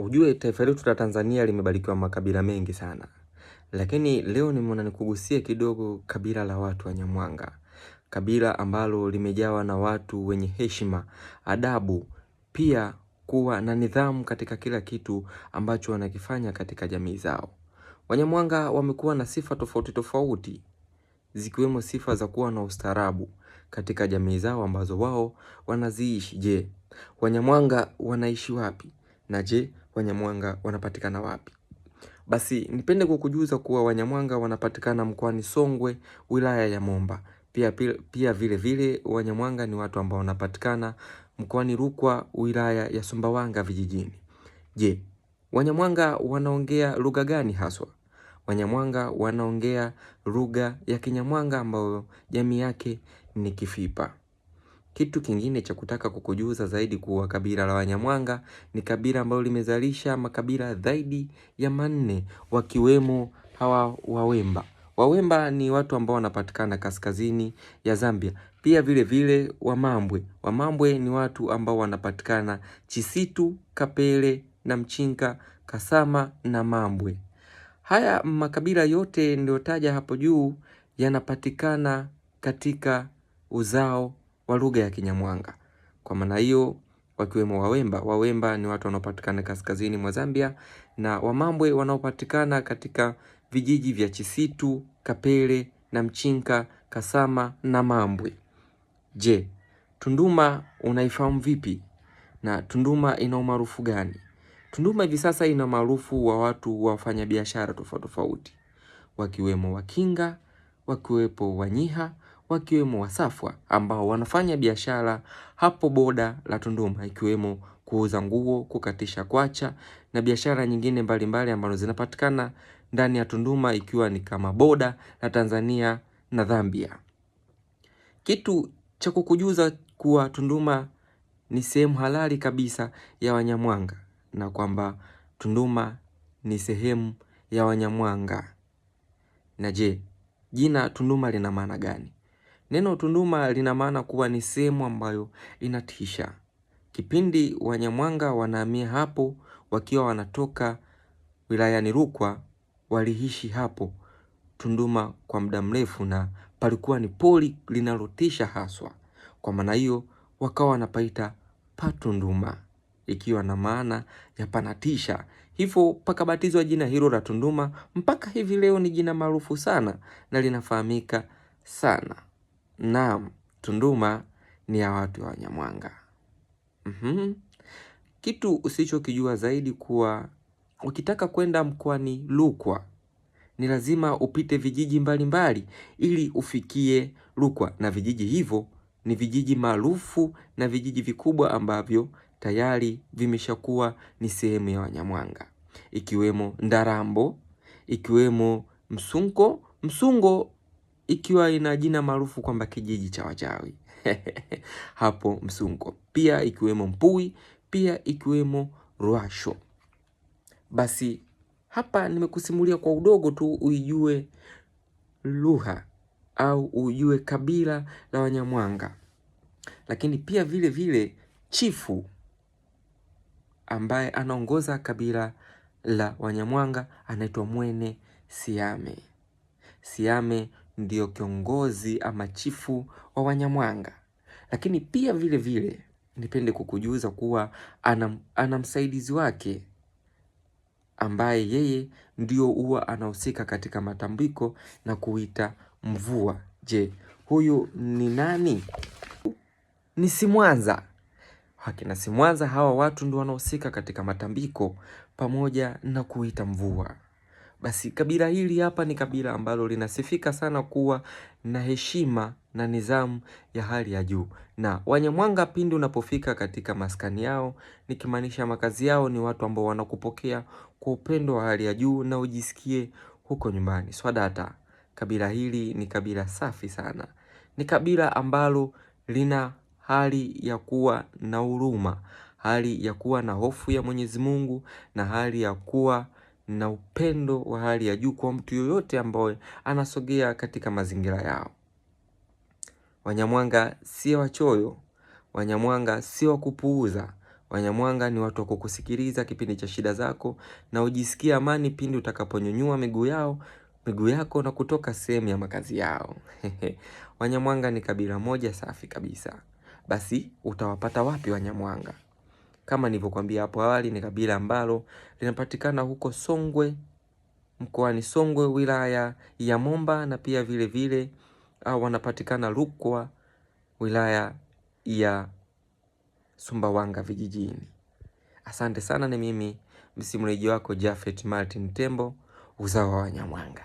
Ujue taifa letu la Tanzania limebarikiwa makabila mengi sana. Lakini leo nimeona nikugusie kidogo kabila la watu wa Nyamwanga. Kabila ambalo limejawa na watu wenye heshima, adabu, pia kuwa na nidhamu katika kila kitu ambacho wanakifanya katika jamii zao. Wanyamwanga wamekuwa na sifa tofauti tofauti, zikiwemo sifa za kuwa na ustaarabu katika jamii zao ambazo wao wanaziishi. Je, Wanyamwanga wanaishi wapi? Na je, Wanyamwanga wanapatikana wapi? Basi nipende kukujuza kuwa Wanyamwanga wanapatikana mkoani Songwe, wilaya ya Momba. Pia vile vile Wanyamwanga ni watu ambao wanapatikana mkoani Rukwa, wilaya ya Sumbawanga vijijini. Je, Wanyamwanga wanaongea lugha gani haswa? Wanyamwanga wanaongea lugha ya Kinyamwanga ambayo jamii yake ni Kifipa. Kitu kingine cha kutaka kukujuza zaidi kuwa kabila la Wanyamwanga ni kabila ambalo limezalisha makabila zaidi ya 4 wakiwemo hawa Wawemba. Wawemba ni watu ambao wanapatikana kaskazini ya Zambia. Pia vile vile Wamambwe. Wamambwe ni watu ambao wanapatikana Chisitu, Kapele na Mchinka, Kasama na Mambwe. Haya makabila yote niliyotaja hapo juu yanapatikana katika uzao wa lugha ya Kinyamwanga. Kwa maana hiyo wakiwemo Wawemba. Wawemba ni watu wanaopatikana kaskazini mwa Zambia, na Wamambwe wanaopatikana katika vijiji vya Chisitu, Kapele na Mchinka, Kasama na Mambwe. Je, Tunduma unaifahamu vipi? Na Tunduma ina umaarufu gani? Tunduma hivi sasa ina maarufu wa watu wafanya biashara tofauti tofauti, wakiwemo Wakinga, wakiwepo Wanyiha, wakiwemo Wasafwa ambao wanafanya biashara hapo boda la Tunduma, ikiwemo kuuza nguo, kukatisha kwacha na biashara nyingine mbalimbali ambazo zinapatikana ndani ya Tunduma, ikiwa ni kama boda la Tanzania na Zambia. Kitu cha kukujuza kuwa Tunduma ni sehemu halali kabisa ya Wanyamwanga, na kwamba Tunduma ni sehemu ya Wanyamwanga. Na je, jina Tunduma lina maana gani? Neno Tunduma lina maana kuwa ni sehemu ambayo inatisha. Kipindi Wanyamwanga wanahamia hapo wakiwa wanatoka wilayani Rukwa, waliishi hapo Tunduma kwa muda mrefu, na palikuwa ni pori linalotisha haswa. Kwa maana hiyo wakawa wanapaita Patunduma, ikiwa na maana ya panatisha. Hivyo pakabatizwa jina hilo la Tunduma, mpaka hivi leo ni jina maarufu sana na linafahamika sana. Naam, Tunduma ni ya watu wa Wanyamwanga. Kitu usichokijua zaidi kuwa ukitaka kwenda mkoani Rukwa ni lazima upite vijiji mbalimbali ili ufikie Rukwa, na vijiji hivyo ni vijiji maarufu na vijiji vikubwa ambavyo tayari vimeshakuwa ni sehemu ya Wanyamwanga, ikiwemo Ndarambo, ikiwemo Msungo ikiwa ina jina maarufu kwamba kijiji cha wachawi hapo Msungo, pia ikiwemo Mpui, pia ikiwemo Ruasho. Basi hapa nimekusimulia kwa udogo tu uijue lugha au ujue kabila la Wanyamwanga. Lakini pia vile vile chifu ambaye anaongoza kabila la Wanyamwanga anaitwa Mwene Siame. Siame ndio kiongozi ama chifu wa Wanyamwanga. Lakini pia vile vile nipende kukujuza kuwa ana msaidizi wake ambaye yeye ndio huwa anahusika katika matambiko na kuita mvua. Je, huyu ni nani? Ni Simwanza. Hakina Simwanza hawa watu ndio wanahusika katika matambiko pamoja na kuita mvua. Basi kabila hili hapa ni kabila ambalo linasifika sana kuwa na heshima na nidhamu ya hali ya juu. Na Wanyamwanga pindi unapofika katika maskani yao, nikimaanisha makazi yao, ni watu ambao wanakupokea kwa upendo wa hali ya juu na ujisikie huko nyumbani. Swadata, kabila hili ni kabila safi sana. Ni kabila ambalo lina hali ya kuwa na huruma, hali ya kuwa na hofu ya Mwenyezi Mungu, na hali ya kuwa na upendo wa hali ya juu kwa mtu yoyote ambaye anasogea katika mazingira yao. Wanyamwanga si wachoyo, Wanyamwanga si wa kupuuza, Wanyamwanga ni watu wa kukusikiliza kipindi cha shida zako na ujisikie amani pindi utakaponyanyua miguu yako na kutoka sehemu ya makazi yao. Wanyamwanga ni kabila moja safi kabisa. Basi utawapata wapi Wanyamwanga? Kama nilivyokuambia hapo awali, ni kabila ambalo linapatikana huko Songwe, mkoani Songwe, wilaya ya Momba, na pia vile vile wanapatikana Rukwa, wilaya ya Sumbawanga vijijini. Asante sana, ni mimi msimulizi wako Japhet Martin Tembo, uzao wa Wanyamwanga.